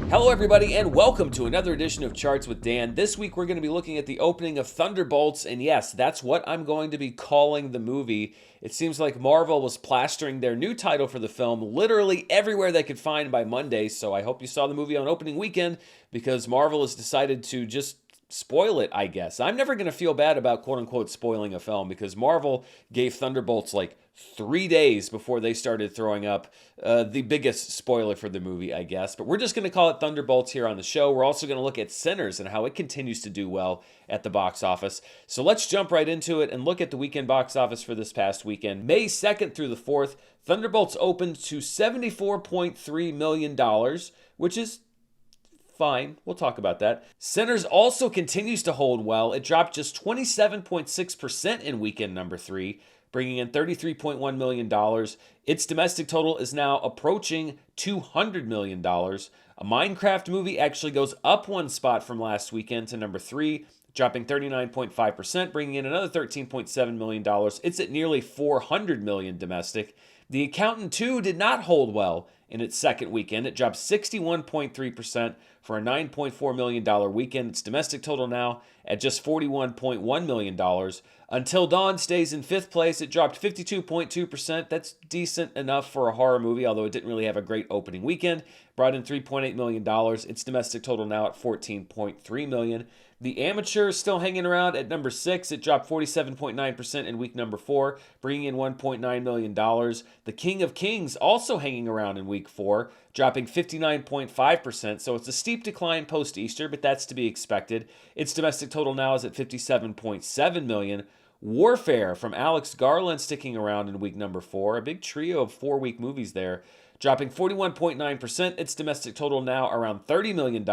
Hello everybody and welcome to another edition of Charts with Dan. This week we're going to be looking at the opening of Thunderbolts, and yes, that's what I'm going to be calling the movie. It seems like Marvel was plastering their new title for the film literally everywhere they could find by Monday, so I hope you saw the movie on opening weekend because Marvel has decided to just spoil it, I guess. I'm never going to feel bad about quote-unquote spoiling a film because Marvel gave Thunderbolts like 3 days before they started throwing up the biggest spoiler for the movie, I guess. But we're just going to call it Thunderbolts here on the show. We're also going to look at Sinners and how it continues to do well at the box office. So let's jump right into it and look at the weekend box office for this past weekend. May 2nd through the 4th, Thunderbolts opened to $74.3 million, which is fine. We'll talk about that. Sinners also continues to hold well. It dropped just 27.6% in weekend number 3, bringing in $33.1 million. Its domestic total is now approaching $200 million. A Minecraft movie actually goes up one spot from last weekend to number 3, dropping 39.5%, bringing in another $13.7 million. It's at nearly $400 million domestic. The Accountant 2 did not hold well in its second weekend. It dropped 61.3% for a $9.4 million weekend. Its domestic total now at just $41.1 million. Until Dawn stays in 5th place. It dropped 52.2%. That's decent enough for a horror movie, although it didn't really have a great opening weekend. Brought in $3.8 million. Its domestic total now at $14.3 million. The Amateur is still hanging around at number 6. It dropped 47.9% in week number 4, bringing in $1.9 million. The King of Kings also hanging around in week 4, dropping 59.5%. So it's a steep decline post-Easter, but that's to be expected. Its domestic total now is at $57.7 million. Warfare from Alex Garland sticking around in week number 4, a big trio of 4-week movies there, dropping 41.9%. Its domestic total now around $30 million.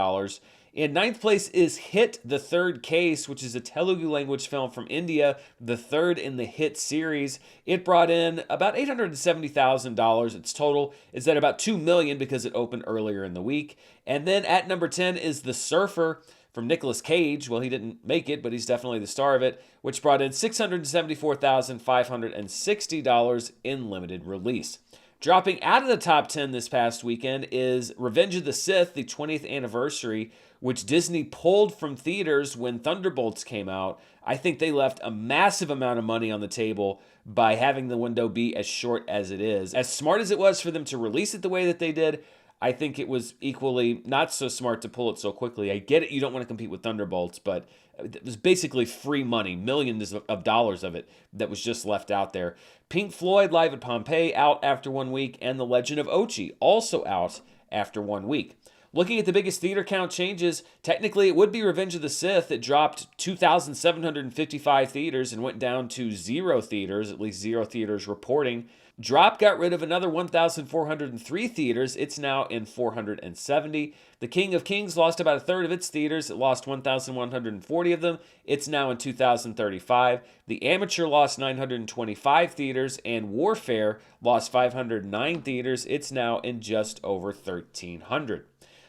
In 9th place is Hit, the Third Case, which is a Telugu language film from India, the third in the Hit series. It brought in about $870,000. Its total is at about $2 million because it opened earlier in the week. And then at number 10 is The Surfer from Nicolas Cage. Well, he didn't make it, but he's definitely the star of it, which brought in $674,560 in limited release. Dropping out of the top 10 this past weekend is Revenge of the Sith, the 20th anniversary, which Disney pulled from theaters when Thunderbolts came out. I think they left a massive amount of money on the table by having the window be as short as it is. As smart as it was for them to release it the way that they did, I think it was equally not so smart to pull it so quickly. I get it, you don't want to compete with Thunderbolts, but it was basically free money, millions of dollars of it that was just left out there. Pink Floyd Live at Pompeii out after 1 week, and The Legend of Ochi also out after 1 week. Looking at the biggest theater count changes, technically it would be Revenge of the Sith. It dropped 2,755 theaters and went down to 0 theaters, at least 0 theaters reporting. Drop got rid of another 1,403 theaters. It's now in 470. The King of Kings lost about a third of its theaters. It lost 1,140 of them. It's now in 2,035. The Amateur lost 925 theaters, and Warfare lost 509 theaters. It's now in just over 1,300.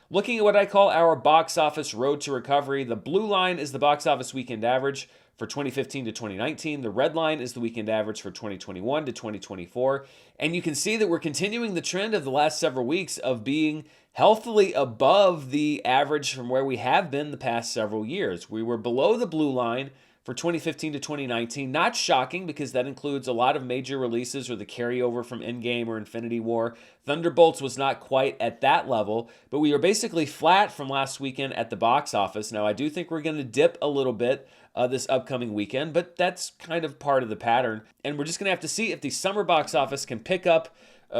Looking at what I call our box office road to recovery, the blue line is the box office weekend average for 2015 to 2019. The red line is the weekend average for 2021 to 2024. And you can see that we're continuing the trend of the last several weeks of being healthily above the average from where we have been the past several years. We were below the blue line for 2015 to 2019. Not shocking because that includes a lot of major releases or the carryover from Endgame or Infinity War. Thunderbolts was not quite at that level, but we were basically flat from last weekend at the box office. Now, I do think we're going to dip a little bit this upcoming weekend, but that's kind of part of the pattern. And we're just going to have to see if the summer box office can pick up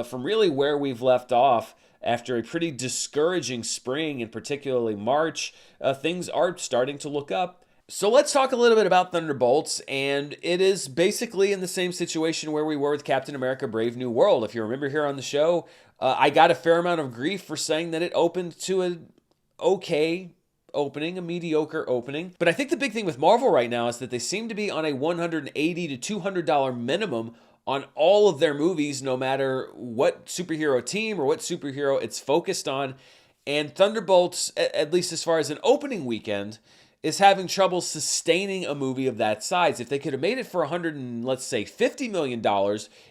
from really where we've left off. After a pretty discouraging spring, and particularly March, things are starting to look up. So let's talk a little bit about Thunderbolts, and it is basically in the same situation where we were with Captain America Brave New World. If you remember here on the show, I got a fair amount of grief for saying that it opened to an okay opening, a mediocre opening. But I think the big thing with Marvel right now is that they seem to be on a $180 to $200 minimum on all of their movies, no matter what superhero team or what superhero it's focused on. And Thunderbolts, at least as far as an opening weekend, is having trouble sustaining a movie of that size. If they could have made it for $50 million,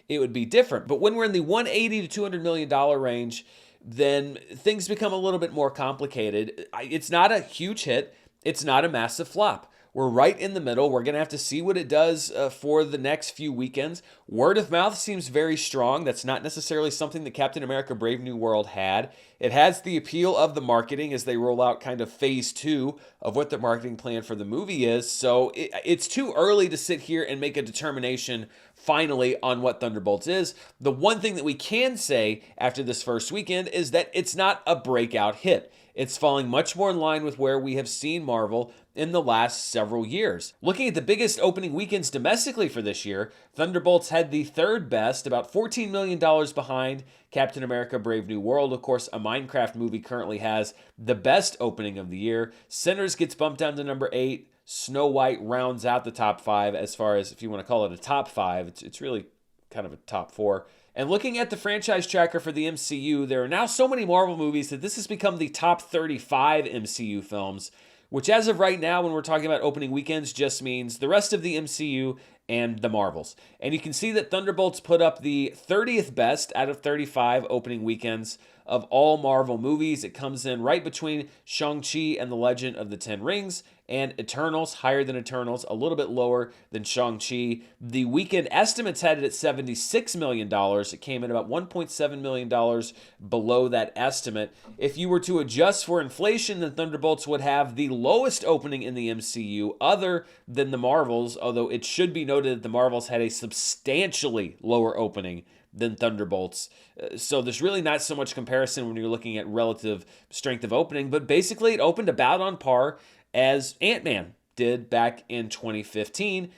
it would be different. But when we're in the $180 to $200 million range, then things become a little bit more complicated. It's not a huge hit. It's not a massive flop. We're right in the middle. We're going to have to see what it does for the next few weekends. Word of mouth seems very strong. That's not necessarily something that Captain America Brave New World had. It has the appeal of the marketing as they roll out kind of phase 2 of what the marketing plan for the movie is. So it's too early to sit here and make a determination finally on what Thunderbolts is. The one thing that we can say after this first weekend is that it's not a breakout hit. It's falling much more in line with where we have seen Marvel in the last several years. Looking at the biggest opening weekends domestically for this year, Thunderbolts had the third best, about $14 million behind Captain America Brave New World. Of course, a Minecraft movie currently has the best opening of the year. Sinners gets bumped down to number 8. Snow White rounds out the top 5 as far as, if you want to call it a top 5. It's really kind of a top 4. And looking at the franchise tracker for the MCU, there are now so many Marvel movies that this has become the top 35 MCU films, which as of right now, when we're talking about opening weekends, just means the rest of the MCU and the Marvels. And you can see that Thunderbolts put up the 30th best out of 35 opening weekends of all Marvel movies. It comes in right between Shang-Chi and the Legend of the Ten Rings, and Eternals, higher than Eternals, a little bit lower than Shang-Chi. The weekend estimates had it at $76 million. It came in about $1.7 million below that estimate. If you were to adjust for inflation, then Thunderbolts would have the lowest opening in the MCU other than the Marvels, although it should be noted that the Marvels had a substantially lower opening than Thunderbolts. So there's really not so much comparison when you're looking at relative strength of opening, but basically it opened about on par as Ant-Man did back in 2015.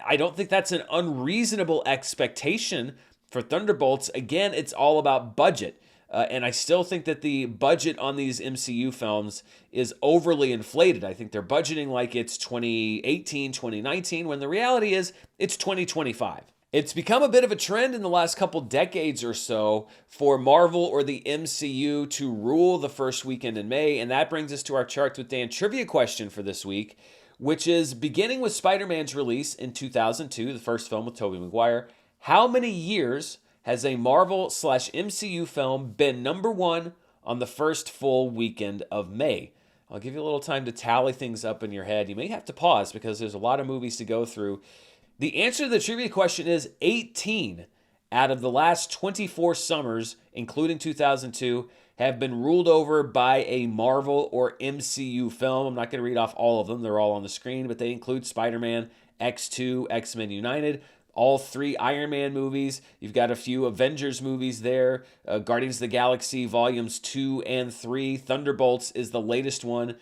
I don't think that's an unreasonable expectation for Thunderbolts. Again, it's all about budget. And I still think that the budget on these MCU films is overly inflated. I think they're budgeting like it's 2018, 2019, when the reality is it's 2025. It's become a bit of a trend in the last couple decades or so for Marvel or the MCU to rule the first weekend in May, and that brings us to our Charts with Dan trivia question for this week, which is, beginning with Spider-Man's release in 2002, the first film with Tobey Maguire, how many years has a Marvel/MCU film been number 1 on the first full weekend of May? I'll give you a little time to tally things up in your head. You may have to pause because there's a lot of movies to go through. The answer to the trivia question is 18 out of the last 24 summers, including 2002, have been ruled over by a Marvel or MCU film. I'm not going to read off all of them. They're all on the screen, but they include Spider-Man, X2, X-Men United, all 3 Iron Man movies. You've got a few Avengers movies there. Guardians of the Galaxy Volumes 2 and 3. Thunderbolts is the latest one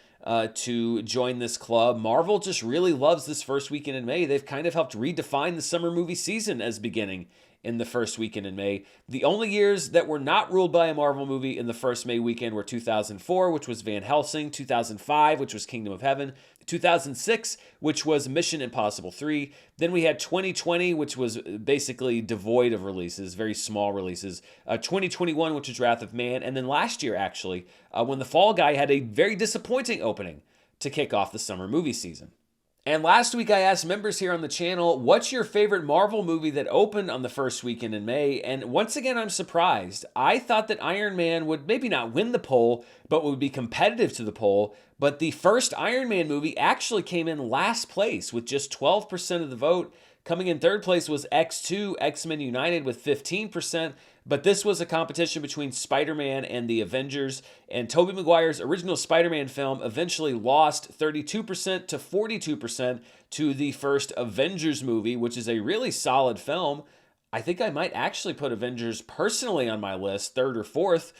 to join this club. Marvel just really loves this first weekend in May. They've kind of helped redefine the summer movie season as beginning in the first weekend in May. The only years that were not ruled by a Marvel movie in the first May weekend were 2004, which was Van Helsing, 2005, which was Kingdom of Heaven, 2006, which was Mission Impossible 3. Then we had 2020, which was basically devoid of releases, very small releases. 2021, which was Wrath of Man. And then last year, actually, when The Fall Guy had a very disappointing opening to kick off the summer movie season. And last week I asked members here on the channel, what's your favorite Marvel movie that opened on the first weekend in May? And once again, I'm surprised. I thought that Iron Man would maybe not win the poll, but would be competitive to the poll. But the first Iron Man movie actually came in last place with just 12% of the vote. Coming in third place was X2, X-Men United with 15%. But this was a competition between Spider-Man and the Avengers, and Tobey Maguire's original Spider-Man film eventually lost 32% to 42% to the first Avengers movie, which is a really solid film. I think I might actually put Avengers personally on my list, third or fourth.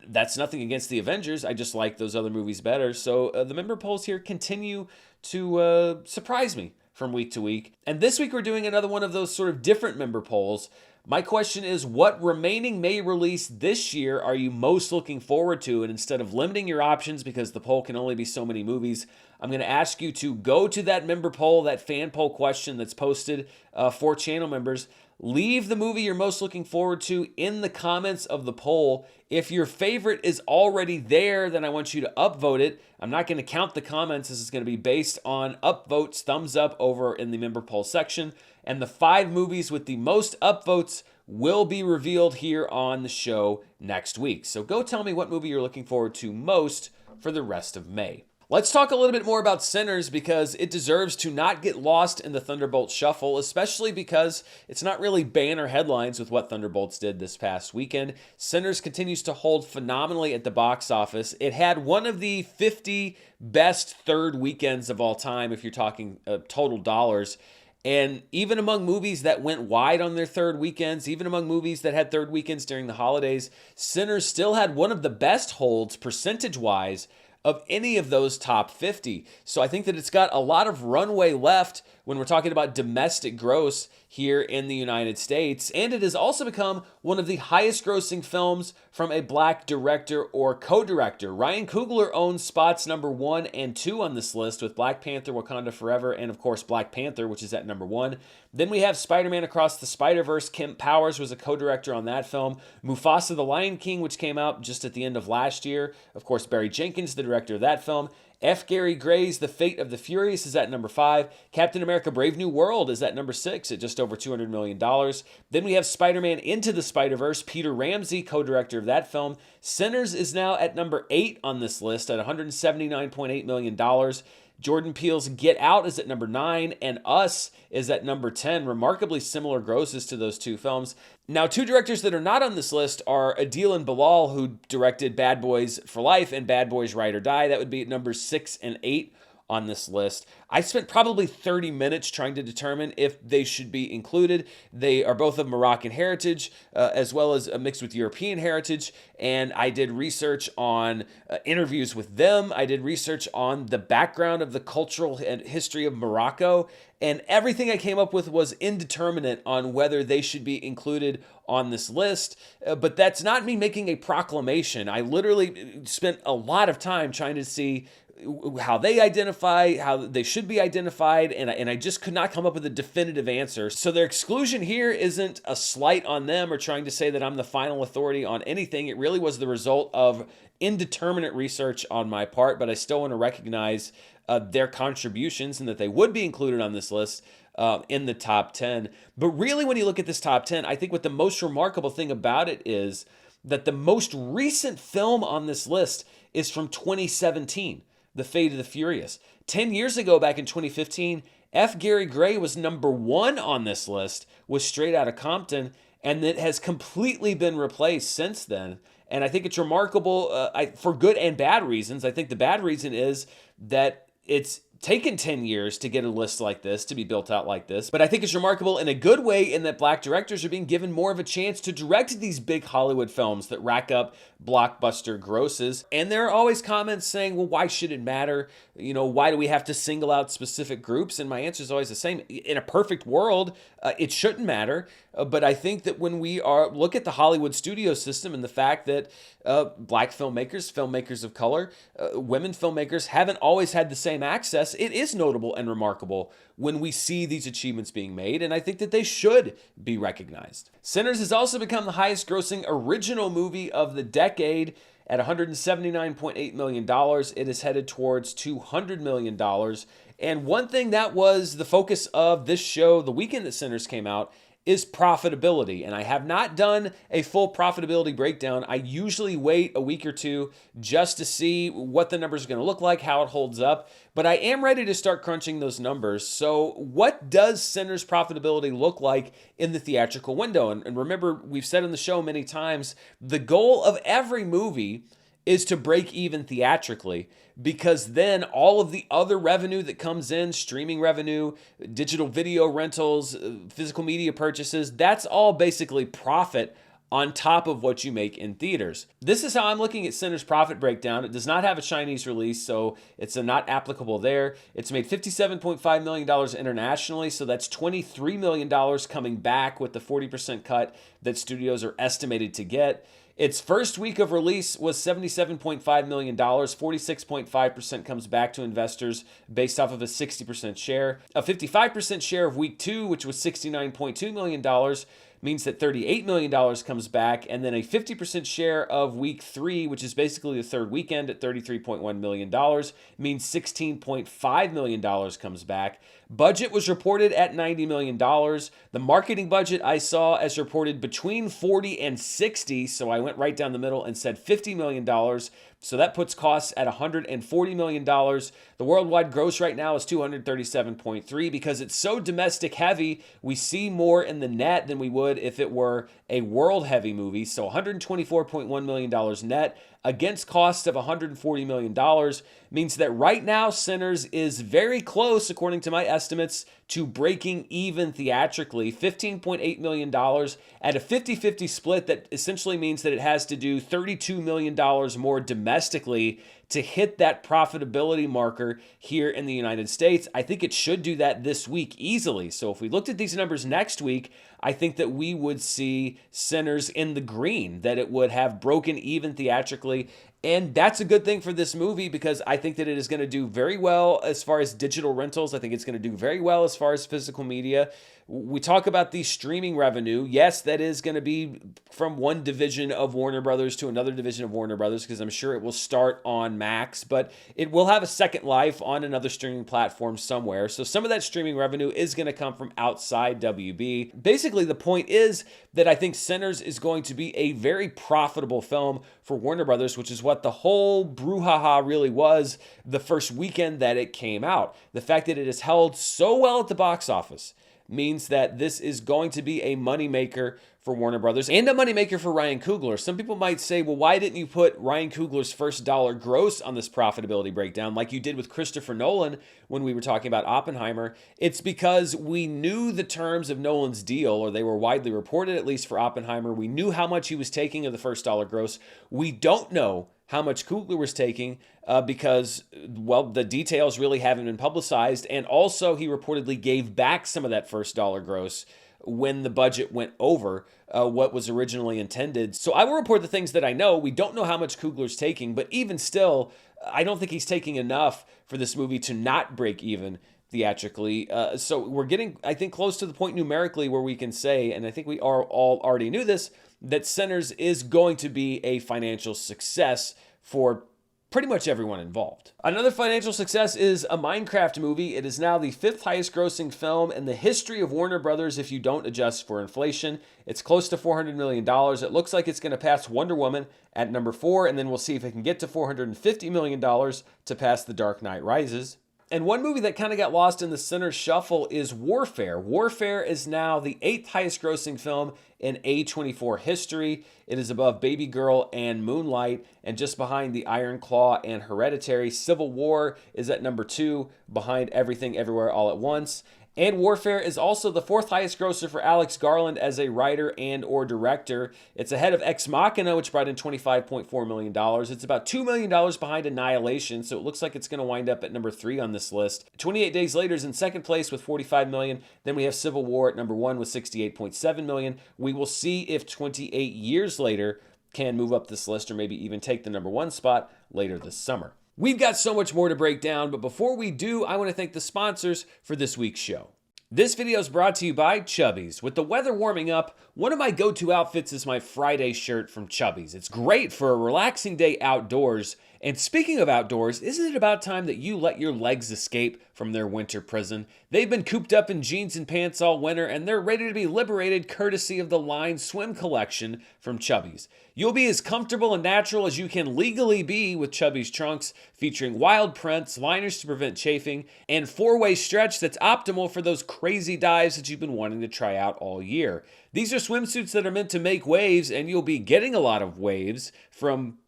That's nothing against the Avengers. I just like those other movies better. So the member polls here continue to surprise me from week to week. And this week we're doing another one of those sort of different member polls. My question is, what remaining May release this year are you most looking forward to? And instead of limiting your options, because the poll can only be so many movies, I'm going to ask you to go to that member poll, that fan poll question that's posted for channel members. Leave the movie you're most looking forward to in the comments of the poll. If your favorite is already there, then I want you to upvote it. I'm not going to count the comments. This is going to be based on upvotes, thumbs up over in the member poll section. And the 5 movies with the most upvotes will be revealed here on the show next week. So go tell me what movie you're looking forward to most for the rest of May. Let's talk a little bit more about Sinners because it deserves to not get lost in the Thunderbolts shuffle, especially because it's not really banner headlines with what Thunderbolts did this past weekend. Sinners continues to hold phenomenally at the box office. It had one of the 50 best third weekends of all time if you're talking total dollars. And even among movies that went wide on their third weekends, even among movies that had third weekends during the holidays, Sinners still had one of the best holds percentage-wise of any of those top 50. So I think that it's got a lot of runway left when we're talking about domestic gross here in the United States. And it has also become one of the highest grossing films from a black director or co-director. Ryan Coogler owns spots number 1 and 2 on this list with Black Panther, Wakanda Forever, and of course Black Panther, which is at number 1. Then we have Spider-Man Across the Spider-Verse. Kemp Powers was a co-director on that film. Mufasa the Lion King, which came out just at the end of last year. Of course, Barry Jenkins, the director of that film. F. Gary Gray's The Fate of the Furious is at number 5. Captain America Brave New World is at number 6 at just over $200 million. Then we have Spider-Man Into the Spider-Verse. Peter Ramsey, co-director of that film. Sinners is now at number 8 on this list at $179.8 million. Jordan Peele's Get Out is at number 9, and Us is at number 10. Remarkably similar grosses to those two films. Now, two directors that are not on this list are Adil and Bilal, who directed Bad Boys for Life and Bad Boys Ride or Die. That would be at numbers 6 and 8 on this list. I spent probably 30 minutes trying to determine if they should be included. They are both of Moroccan heritage, as well as mixed with European heritage, and I did research on interviews with them. I did research on the background of the cultural and history of Morocco, and everything I came up with was indeterminate on whether they should be included on this list. But that's not me making a proclamation. I literally spent a lot of time trying to see how they identify, how they should be identified, and I just could not come up with a definitive answer. So their exclusion here isn't a slight on them or trying to say that I'm the final authority on anything. It really was the result of indeterminate research on my part, but I still want to recognize their contributions and that they would be included on this list in the top 10. But really, when you look at this top 10, I think what the most remarkable thing about it is that the most recent film on this list is from 2017. The Fate of the Furious. 10 years ago, back in 2015, F. Gary Gray was number 1 on this list, was Straight Outta Compton, and it has completely been replaced since then. And I think it's remarkable for good and bad reasons. I think the bad reason is that it's taken 10 years to get a list like this, to be built out like this. But I think it's remarkable in a good way in that black directors are being given more of a chance to direct these big Hollywood films that rack up blockbuster grosses. And there are always comments saying, well, why should it matter? You know, why do we have to single out specific groups? And my answer is always the same. In a perfect world, it shouldn't matter. But I think that when we look at the Hollywood studio system and the fact that black filmmakers, filmmakers of color, women filmmakers haven't always had the same access, it is notable and remarkable when we see these achievements being made, and I think that they should be recognized. Sinners has also become the highest grossing original movie of the decade at $179.8 million. It is headed towards $200 million. And one thing that was the focus of this show, the weekend that Sinners came out, is profitability. And I have not done a full profitability breakdown. I usually wait a week or two just to see what the numbers are going to look like, how it holds up. But I am ready to start crunching those numbers. So what does Sinners profitability look like in the theatrical window? And remember, we've said on the show many times, the goal of every movie is to break even theatrically, because then all of the other revenue that comes in, streaming revenue, digital video rentals, physical media purchases, that's all basically profit on top of what you make in theaters. This is how I'm looking at Sinners' profit breakdown. It does not have a Chinese release, so it's not applicable there. It's made $57.5 million internationally, so that's $23 million coming back with the 40% cut that studios are estimated to get. Its first week of release was $77.5 million. 46.5% comes back to investors based off of a 60% share. A 55% share of week 2, which was $69.2 million, means that $38 million comes back, and then a 50% share of week 3, which is basically the third weekend at $33.1 million, means $16.5 million comes back. Budget was reported at $90 million. The marketing budget I saw as reported between 40 and 60, so I went right down the middle and said $50 million. So that puts costs at $140 million. The worldwide gross right now is 237.3. Because it's so domestic heavy, we see more in the net than we would if it were a world heavy movie. So $124.1 million net against costs of $140 million means that right now Sinners is very close, according to my estimates, to breaking even theatrically. $15.8 million at a 50-50 split. That essentially means that it has to do $32 million more domestically to hit that profitability marker here in the United States. I think it should do that this week easily. So if we looked at these numbers next week, I think that we would see Sinners in the green, that it would have broken even theatrically. And that's a good thing for this movie because I think that it is going to do very well as far as digital rentals. I think it's going to do very well as far as physical media. We talk about the streaming revenue. Yes, that is going to be from one division of Warner Brothers to another division of Warner Brothers because I'm sure it will start on Max, but it will have a second life on another streaming platform somewhere. So some of that streaming revenue is going to come from outside WB. Basically, the point is that I think Sinners is going to be a very profitable film for Warner Brothers, which is what the whole brouhaha really was the first weekend that it came out. The fact that it has held so well at the box office means that this is going to be a moneymaker for Warner Brothers and a moneymaker for Ryan Coogler. Some people might say, well, why didn't you put Ryan Coogler's first dollar gross on this profitability breakdown like you did with Christopher Nolan when we were talking about Oppenheimer? It's because we knew the terms of Nolan's deal, or they were widely reported, at least for Oppenheimer. We knew how much he was taking of the first dollar gross. We don't know how much Coogler was taking because, well, the details really haven't been publicized. And also, he reportedly gave back some of that first dollar gross when the budget went over what was originally intended. So I will report the things that I know. We don't know how much Coogler's taking, but even still, I don't think he's taking enough for this movie to not break even theatrically. So we're getting, I think, close to the point numerically where we can say, and I think we are all already knew this, that Sinners is going to be a financial success for pretty much everyone involved. Another financial success is a Minecraft movie. It is now the 5th highest grossing film in the history of Warner Brothers if you don't adjust for inflation. It's close to $400 million. It looks like it's going to pass Wonder Woman at number 4, and then we'll see if it can get to $450 million to pass The Dark Knight Rises. And one movie that kind of got lost in the Sinners shuffle is Warfare. Warfare is now the 8th highest grossing film in A24 history. It is above Baby Girl and Moonlight, and just behind The Iron Claw and Hereditary. Civil War is at number 2, behind Everything Everywhere All at Once. And Warfare is also the 4th highest grosser for Alex Garland as a writer and or director. It's ahead of Ex Machina, which brought in $25.4 million. It's about $2 million behind Annihilation, so it looks like it's going to wind up at number 3 on this list. 28 Days Later is in second place with $45 million. Then we have Civil War at number 1 with $68.7 million. We will see if 28 Years Later can move up this list or maybe even take the number 1 spot later this summer. We've got so much more to break down, but before we do, I want to thank the sponsors for this week's show. This video is brought to you by Chubbies. With the weather warming up, one of my go-to outfits is my Friday shirt from Chubbies. It's great for a relaxing day outdoors. And speaking of outdoors, isn't it about time that you let your legs escape from their winter prison? They've been cooped up in jeans and pants all winter, and they're ready to be liberated courtesy of the Line Swim collection from Chubbies. You'll be as comfortable and natural as you can legally be with Chubbies trunks, featuring wild prints, liners to prevent chafing, and 4-way stretch that's optimal for those crazy dives that you've been wanting to try out all year. These are swimsuits that are meant to make waves, and you'll be getting a lot of waves from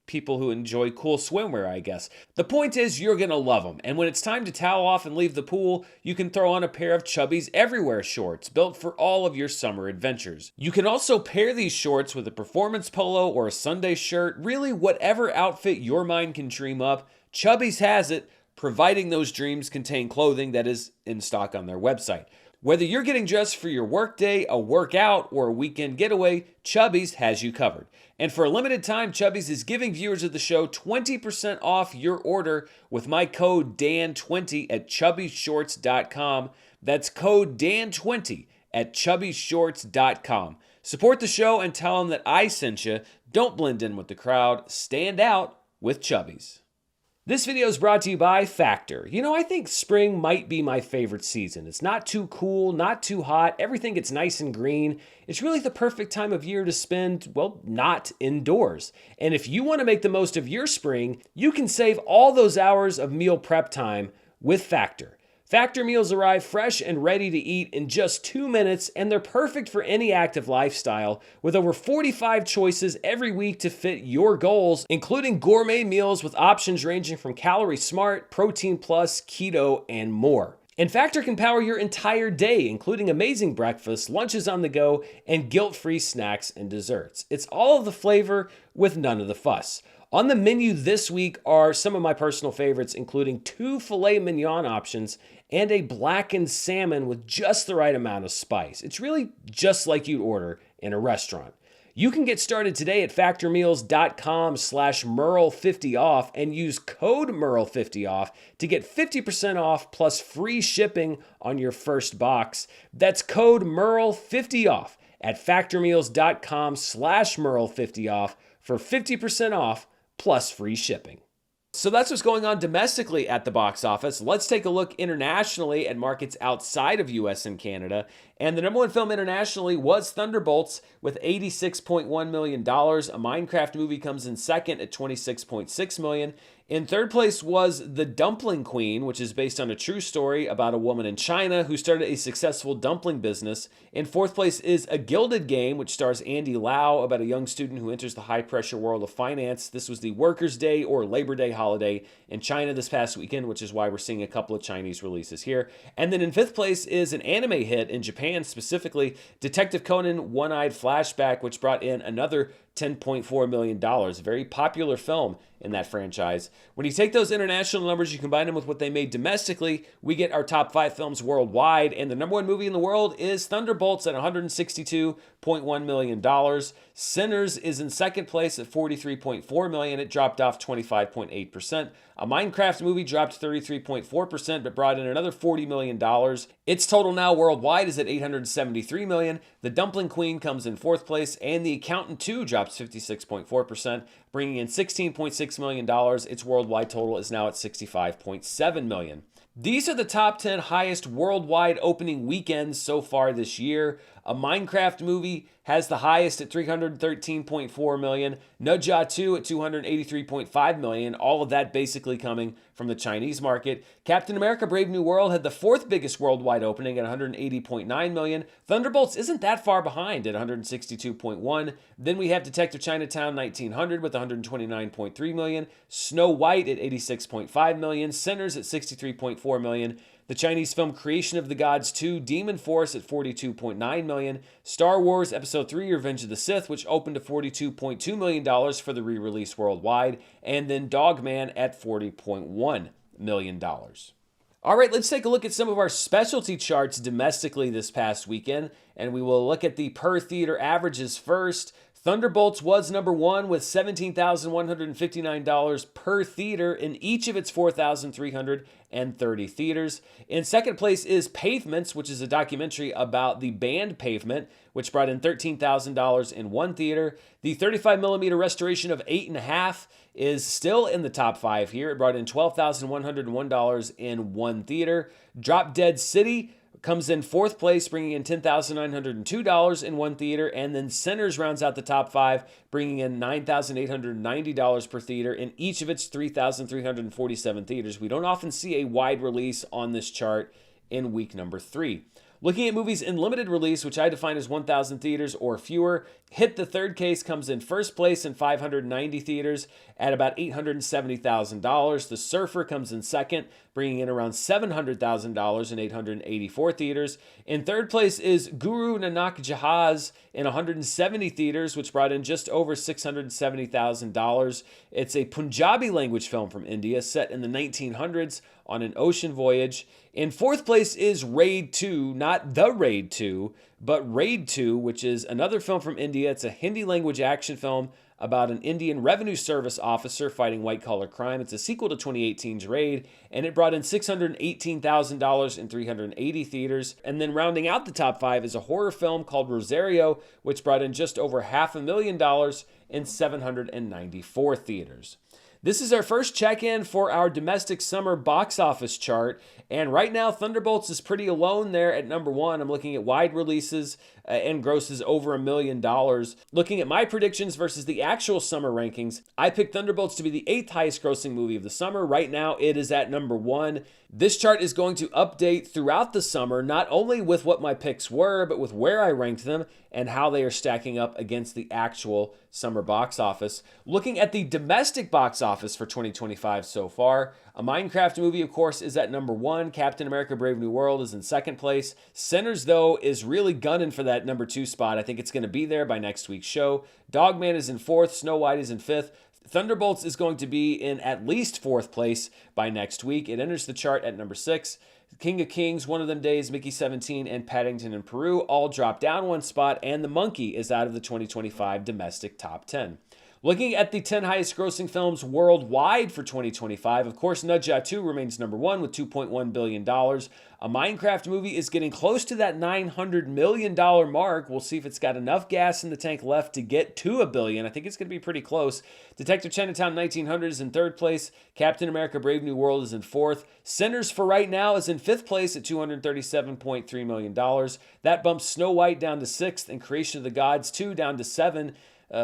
people who enjoy cool swimwear, I guess. The point is, you're going to love them. And when it's time to towel off and leave the pool, you can throw on a pair of Chubbies Everywhere shorts, built for all of your summer adventures. You can also pair these shorts with a performance polo or a Sunday shirt. Really, whatever outfit your mind can dream up, Chubbies has it, providing those dreams contain clothing that is in stock on their website. Whether you're getting dressed for your workday, a workout, or a weekend getaway, Chubbies has you covered. And for a limited time, Chubbies is giving viewers of the show 20% off your order with my code DAN20 at chubbiesshorts.com. That's code DAN20 at chubbiesshorts.com. Support the show and tell them that I sent you. Don't blend in with the crowd. Stand out with Chubbies. This video is brought to you by Factor. You know, I think spring might be my favorite season. It's not too cool, not too hot, everything gets nice and green. It's really the perfect time of year to spend, well, not indoors. And if you want to make the most of your spring, you can save all those hours of meal prep time with Factor. Factor meals arrive fresh and ready to eat in just 2 minutes, and they're perfect for any active lifestyle, with over 45 choices every week to fit your goals, including gourmet meals with options ranging from Calorie Smart, Protein Plus, Keto, and more. And Factor can power your entire day, including amazing breakfasts, lunches on the go, and guilt-free snacks and desserts. It's all of the flavor with none of the fuss. On the menu this week are some of my personal favorites, including 2 filet mignon options and a blackened salmon with just the right amount of spice. It's really just like you'd order in a restaurant. You can get started today at factormeals.com/Murrell50off and use code Murrell50off to get 50% off plus free shipping on your first box. That's code Murrell50off at factormeals.com/Murrell50off for 50% off plus free shipping. So that's what's going on domestically at the box office. Let's take a look internationally at markets outside of US and Canada. And the number one film internationally was Thunderbolts with $86.1 million. A Minecraft movie comes in second at $26.6 million. In third place was The Dumpling Queen, which is based on a true story about a woman in China who started a successful dumpling business. In fourth place is A Gilded Game, which stars Andy Lau, about a young student who enters the high-pressure world of finance. This was the Workers' Day or Labor Day holiday in China this past weekend, which is why we're seeing a couple of Chinese releases here. And then in fifth place is an anime hit in Japan, specifically Detective Conan One-Eyed Flashback, which brought in another $10.4 million. A very popular film in that franchise. When you take those international numbers, you combine them with what they made domestically, we get our top 5 films worldwide, and the number one movie in the world is Thunderbolts at $162.1 million. Sinners is in second place at $43.4 million. It dropped off 25.8%. A Minecraft movie dropped 33.4%, but brought in another $40 million. Its total now worldwide is at $873 million. The Dumpling Queen comes in fourth place, and The Accountant 2 drops 56.4%, bringing in $16.6 million. Its worldwide total is now at $65.7 million. These are the top 10 highest worldwide opening weekends so far this year. A Minecraft movie has the highest at $313.4 million. Ne Zha 2 at $283.5 million. All of that basically coming from the Chinese market. Captain America Brave New World had the fourth biggest worldwide opening at $180.9 million. Thunderbolts isn't that far behind at $162.1. Then we have Detective Chinatown 1900 with $129.3 million. Snow White at $86.5 million. Sinners at $63.4 million. The Chinese film Creation of the Gods 2, Demon Force at $42.9 million. Star Wars Episode 3, Revenge of the Sith, which opened to $42.2 million for the re-release worldwide. And then Dogman at $40.1 million. All right, let's take a look at some of our specialty charts domestically this past weekend. And we will look at the per theater averages first. Thunderbolts was number one with $17,159 per theater in each of its 4,330 theaters. In second place is Pavements, which is a documentary about the band Pavement, which brought in $13,000 in one theater. The 35mm restoration of 8.5 is still in the top 5 here. It brought in $12,101 in one theater. Drop Dead City comes in fourth place, bringing in $10,902 in one theater, and then Sinners rounds out the top 5, bringing in $9,890 per theater in each of its 3,347 theaters. We don't often see a wide release on this chart in week number 3. Looking at movies in limited release, which I define as 1,000 theaters or fewer, Hit the Third Case comes in first place in 590 theaters at about $870,000. The Surfer comes in second, bringing in around $700,000 in 884 theaters. In third place is Guru Nanak Jahaz in 170 theaters, which brought in just over $670,000. It's a Punjabi language film from India set in the 1900s on an ocean voyage. In fourth place is Raid 2, not The Raid 2, but Raid 2, which is another film from India. It's a Hindi language action film about an Indian revenue service officer fighting white-collar crime. It's a sequel to 2018's Raid, and it brought in $618,000 in 380 theaters. And then rounding out the top 5 is a horror film called Rosario, which brought in just over $500,000 in 794 theaters. This is our first check-in for our domestic summer box office chart, and right now Thunderbolts is pretty alone there at number one. I'm looking at wide releases and grosses over $1 million. Looking at my predictions versus the actual summer rankings, I picked Thunderbolts to be the 8th highest grossing movie of the summer. Right now it is at number one. This chart is going to update throughout the summer, not only with what my picks were, but with where I ranked them and how they are stacking up against the actual summer box office. Looking at the domestic box office for 2025 so far, a Minecraft movie, of course, is at number one. Captain America Brave New World is in second place. Sinners, though, is really gunning for that number two spot. I think it's going to be there by next week's show. Dogman is in fourth. Snow White is in fifth. Thunderbolts is going to be in at least fourth place by next week. It enters the chart at number 6. King of Kings, One of Them Days, Mickey 17, and Paddington in Peru all drop down one spot, and The Monkey is out of the 2025 domestic top 10. Looking at the 10 highest grossing films worldwide for 2025, of course, Nudge 2 remains number one with $2.1 billion. A Minecraft movie is getting close to that $900 million mark. We'll see if it's got enough gas in the tank left to get to $1 billion. I think it's going to be pretty close. Detective Chinatown 1900 is in third place. Captain America Brave New World is in fourth. Sinners for right now is in fifth place at $237.3 million. That bumps Snow White down to sixth and Creation of the Gods 2 down to 7.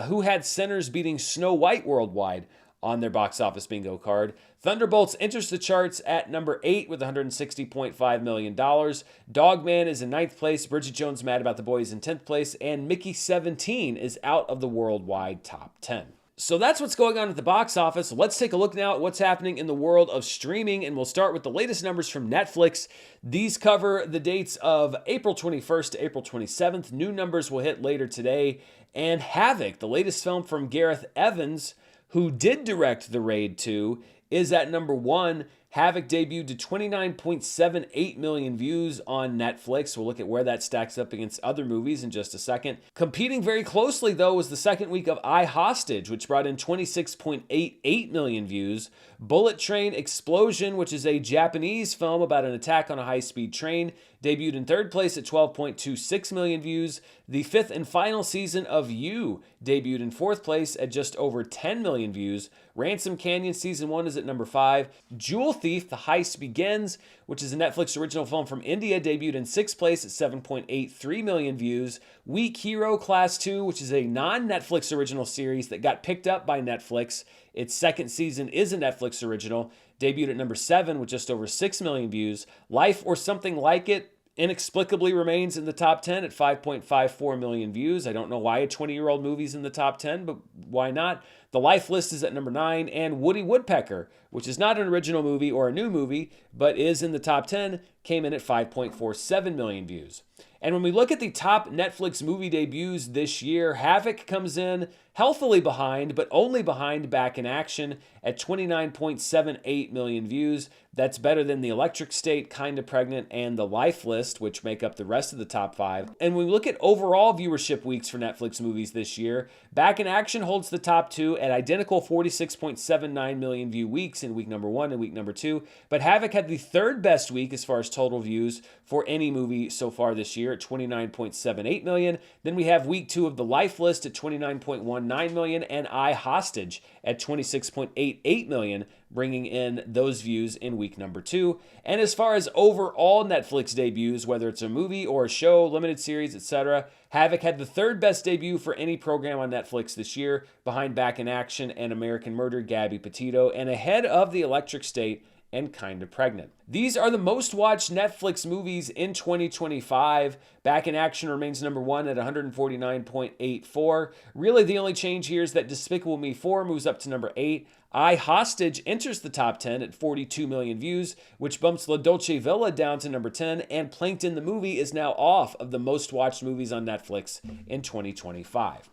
Who had Sinners beating Snow White worldwide on their box office bingo card? Thunderbolts enters the charts at number 8 with $160.5 million. Dogman is in 9th place. Bridget Jones' Mad About the Boy is in 10th place. And Mickey 17 is out of the worldwide top 10. So that's what's going on at the box office. Let's take a look now at what's happening in the world of streaming, and we'll start with the latest numbers from Netflix. These cover the dates of April 21st to April 27th. New numbers will hit later today. And Havoc, the latest film from Gareth Evans, who did direct The Raid 2, is at number one. Havoc debuted to 29.78 million views on Netflix. We'll look at where that stacks up against other movies in just a second. Competing very closely, though, was the second week of I, Hostage, which brought in 26.88 million views. Bullet Train Explosion, which is a Japanese film about an attack on a high-speed train, debuted in third place at 12.26 million views. The fifth and final season of You debuted in fourth place at just over 10 million views. Ransom Canyon Season 1 is at number 5. Jewel Thief, The Heist Begins, which is a Netflix original film from India, debuted in sixth place at 7.83 million views. Weak Hero Class 2, which is a non-Netflix original series that got picked up by Netflix. Its second season is a Netflix original, debuted at number 7 with just over 6 million views. Life or Something Like It inexplicably remains in the top 10 at 5.54 million views. I don't know why a 20-year-old movie's in the top 10, but why not? The Life List is at number 9, and Woody Woodpecker, which is not an original movie or a new movie, but is in the top 10, came in at 5.47 million views. And when we look at the top Netflix movie debuts this year, Havoc comes in healthily behind, but only behind Back in Action at 29.78 million views. That's better than The Electric State, Kinda Pregnant, and The Life List, which make up the rest of the top 5. And when we look at overall viewership weeks for Netflix movies this year, Back in Action holds the top 2 at identical 46.79 million view weeks in week number 1 and week number 2. But Havoc had the third best week as far as total views for any movie so far this year at 29.78 million. Then we have week 2 of The Life List at 29.19 million and I, Hostage at 26.88 million, bringing in those views in week number 2. And as far as overall Netflix debuts, whether it's a movie or a show, limited series, etc., Havoc had the third best debut for any program on Netflix this year, behind Back in Action and American Murder, Gabby Petito, and ahead of The Electric State and Kinda Pregnant. These are the most watched Netflix movies in 2025. Back in Action remains number 1 at 149.84. Really, the only change here is that Despicable Me 4 moves up to number 8. I, Hostage enters the top 10 at 42 million views, which bumps La Dolce Villa down to number 10, and Plankton the Movie is now off of the most watched movies on Netflix in 2025.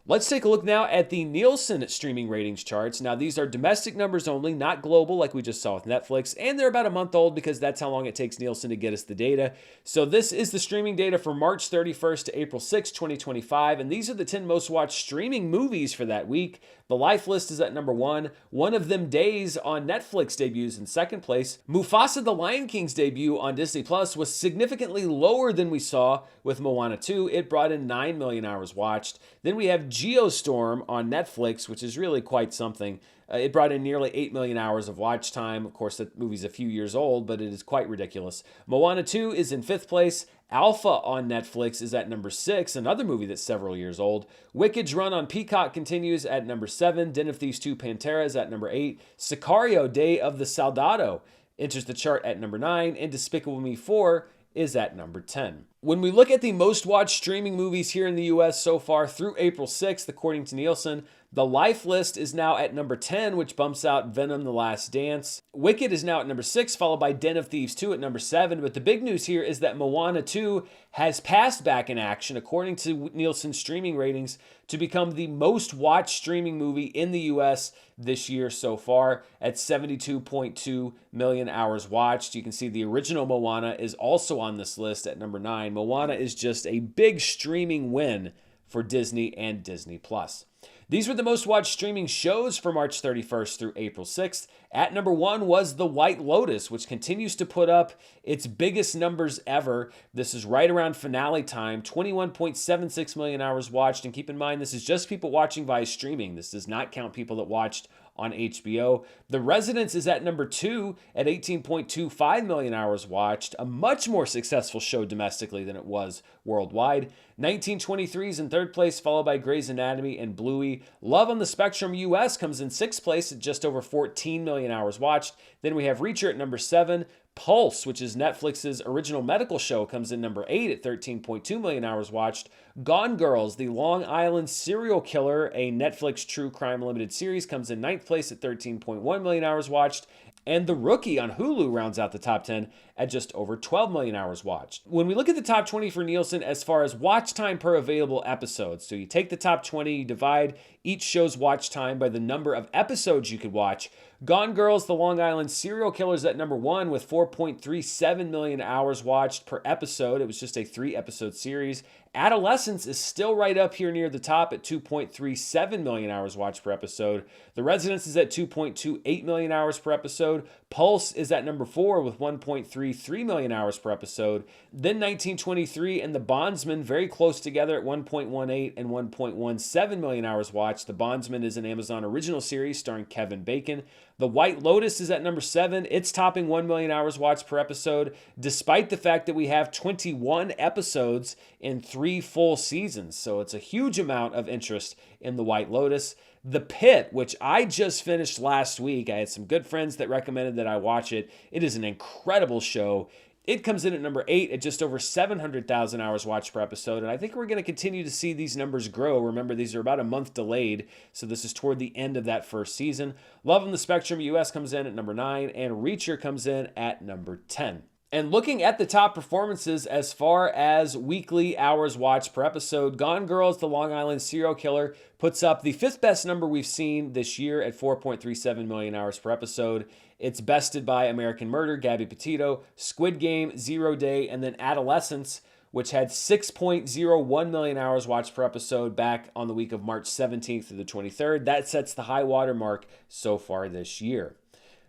Let's take a look now at the Nielsen streaming ratings charts. Now, these are domestic numbers only, not global like we just saw with Netflix, and they're about a month old because that's how long it takes Nielsen to get us the data. So this is the streaming data for March 31st to April 6, 2025, and these are the 10 most watched streaming movies for that week. The Life List is at number 1. One of Them Days on Netflix debuts in second place. Mufasa the Lion King's debut on Disney Plus was significantly lower than we saw with Moana 2. It brought in 9 million hours watched. Then we have Geostorm on Netflix, which is really quite something. It brought in nearly 8 million hours of watch time. Of course, that movie's a few years old, but it is quite ridiculous. Moana 2 is in 5th place. Alpha on Netflix is at number 6, another movie that's several years old. Wicked's run on Peacock continues at number 7. Den of Thieves 2 Pantera is at number 8. Sicario Day of the Soldado enters the chart at number 9. And Despicable Me 4 is at number 10. When we look at the most watched streaming movies here in the US so far through April 6th, according to Nielsen, The Life List is now at number 10, which bumps out Venom: The Last Dance. Wicked is now at number 6, followed by Den of Thieves 2 at number 7. But the big news here is that Moana 2 has passed Back in Action, according to Nielsen streaming ratings, to become the most watched streaming movie in the US this year so far at 72.2 million hours watched. You can see the original Moana is also on this list at number 9. Moana is just a big streaming win for Disney and Disney Plus. These were the most watched streaming shows for March 31st through April 6th. At number 1 was The White Lotus, which continues to put up its biggest numbers ever. This is right around finale time, 21.76 million hours watched. And keep in mind, this is just people watching via streaming. This does not count people that watched on HBO. The Residence is at number 2 at 18.25 million hours watched, a much more successful show domestically than it was worldwide. 1923 is in 3rd place, followed by Grey's Anatomy and Bluey. Love on the Spectrum US comes in 6th place at just over 14 million hours watched. Then we have Reacher at number 7. Pulse, which is Netflix's original medical show, comes in number 8 at 13.2 million hours watched. Gone Girls, the Long Island serial killer, a Netflix true crime limited series, comes in 9th place at 13.1 million hours watched. And The Rookie on Hulu rounds out the top 10 at just over 12 million hours watched. When we look at the top 20 for Nielsen as far as watch time per available episode, so you take the top 20, you divide each show's watch time by the number of episodes you could watch. Gone Girls, the Long Island serial killer, is at number 1 with 4.37 million hours watched per episode. It was just a 3-episode series. Adolescence is still right up here near the top at 2.37 million hours watched per episode. The Residence is at 2.28 million hours per episode. Pulse is at number 4 with 1.33 million hours per episode. Then 1923 and The Bondsman very close together at 1.18 and 1.17 million hours watched. The Bondsman is an Amazon original series starring Kevin Bacon. The White Lotus is at number 7. It's topping 1 million hours watched per episode, despite the fact that we have 21 episodes in 3 full seasons. So it's a huge amount of interest in The White Lotus. The Pit, which I just finished last week. I had some good friends that recommended that I watch it. It is an incredible show. It comes in at number 8 at just over 700,000 hours watched per episode, and I think we're going to continue to see these numbers grow. Remember, these are about a month delayed, so this is toward the end of that first season. Love on the Spectrum US comes in at number 9, and Reacher comes in at number 10. And looking at the top performances as far as weekly hours watched per episode, Gone Girls, the Long Island serial killer, puts up the 5th best number we've seen this year at 4.37 million hours per episode. It's bested by American Murder, Gabby Petito, Squid Game, Zero Day, and then Adolescence, which had 6.01 million hours watched per episode back on the week of March 17th through the 23rd. That sets the high water mark so far this year.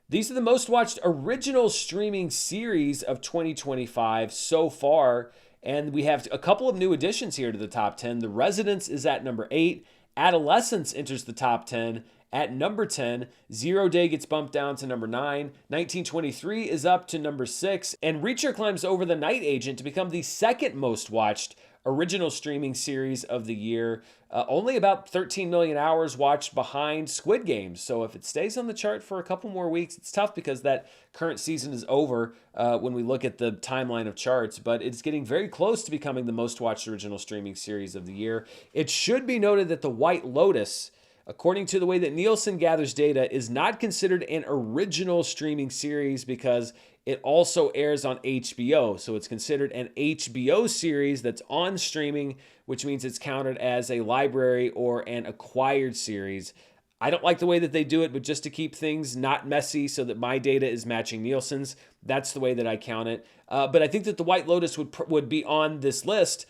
These are the most watched original streaming series of 2025 so far, and we have a couple of new additions here to the top 10. The Residence is at number 8. Adolescence enters the top 10 at number 10. Zero Day gets bumped down to number 9. 1923 is up to number 6. And Reacher climbs over The Night Agent to become the second most watched original streaming series of the year. Only about 13 million hours watched behind Squid Game. So if it stays on the chart for a couple more weeks, it's tough because that current season is over when we look at the timeline of charts. But it's getting very close to becoming the most watched original streaming series of the year. It should be noted that The White Lotus, according to the way that Nielsen gathers data, is not considered an original streaming series because it also airs on HBO. So it's considered an HBO series that's on streaming, which means it's counted as a library or an acquired series. I don't like the way that they do it, but just to keep things not messy so that my data is matching Nielsen's, That's the way that I count it. But I think that The White Lotus would be on this list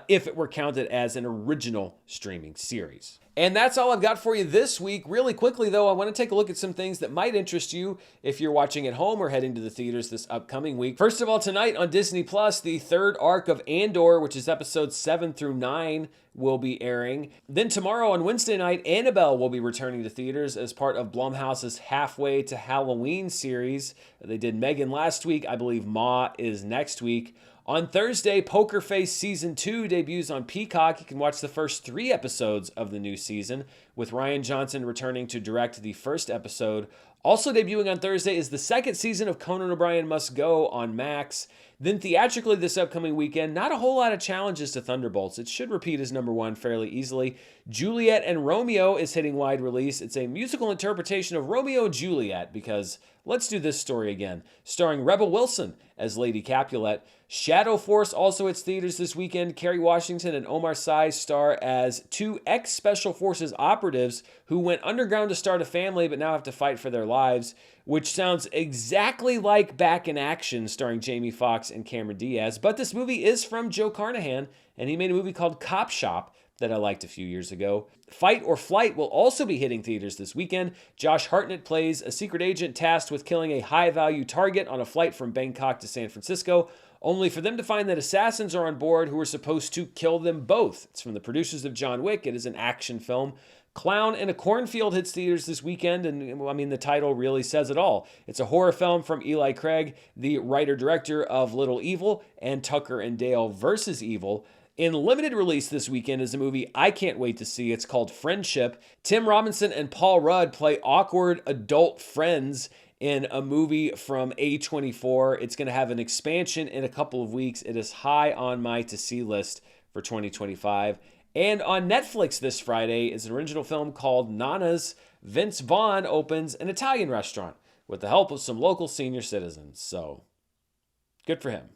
if it were counted as an original streaming series. And that's all I've got for you this week. Really quickly, though, I want to take a look at some things that might interest you if you're watching at home or heading to the theaters this upcoming week. First of all, tonight on Disney Plus, the third arc of Andor, which is episodes 7 through 9, will be airing. Then tomorrow on Wednesday night, Annabelle will be returning to theaters as part of Blumhouse's Halfway to Halloween series. They did Megan last week. I believe Ma is next week. On Thursday, Poker Face Season 2 debuts on Peacock. You can watch the first 3 episodes of the new season, with Rian Johnson returning to direct the first episode. Also debuting on Thursday is the second season of Conan O'Brien Must Go on Max. Then theatrically this upcoming weekend, not a whole lot of challenges to Thunderbolts. It should repeat as number 1 fairly easily. Juliet and Romeo is hitting wide release. It's a musical interpretation of Romeo and Juliet, because let's do this story again. Starring Rebel Wilson as Lady Capulet. Shadow Force also hits theaters this weekend. Kerry Washington and Omar Sy star as 2 ex-Special Forces operatives who went underground to start a family but now have to fight for their lives, which sounds exactly like Back in Action starring Jamie Foxx and Cameron Diaz. But this movie is from Joe Carnahan, and he made a movie called Cop Shop that I liked a few years ago. Fight or Flight will also be hitting theaters this weekend. Josh Hartnett plays a secret agent tasked with killing a high-value target on a flight from Bangkok to San Francisco, only for them to find that assassins are on board who are supposed to kill them both. It's from the producers of John Wick. It is an action film. Clown in a Cornfield hits theaters this weekend, and I mean, the title really says it all. It's a horror film from Eli Craig, the writer-director of Little Evil and Tucker and Dale vs. Evil. In limited release this weekend is a movie I can't wait to see. It's called Friendship. Tim Robinson and Paul Rudd play awkward adult friends in a movie from A24. It's going to have an expansion in a couple of weeks. It is high on my to-see list for 2025. And on Netflix this Friday is an original film called Nana's. Vince Vaughn opens an Italian restaurant with the help of some local senior citizens. So, good for him.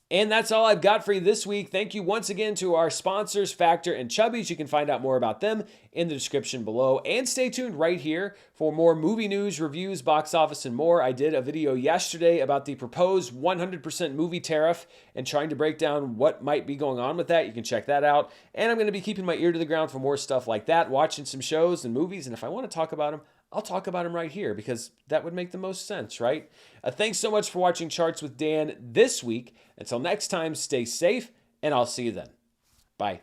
And that's all I've got for you this week. Thank you once again to our sponsors, Factor and Chubbies. You can find out more about them in the description below. And stay tuned right here for more movie news, reviews, box office, and more. I did a video yesterday about the proposed 100% movie tariff and trying to break down what might be going on with that. You can check that out. And I'm going to be keeping my ear to the ground for more stuff like that, watching some shows and movies. And if I want to talk about them, I'll talk about them right here, because that would make the most sense, right? Thanks so much for watching Charts with Dan this week. Until next time, stay safe, and I'll see you then. Bye.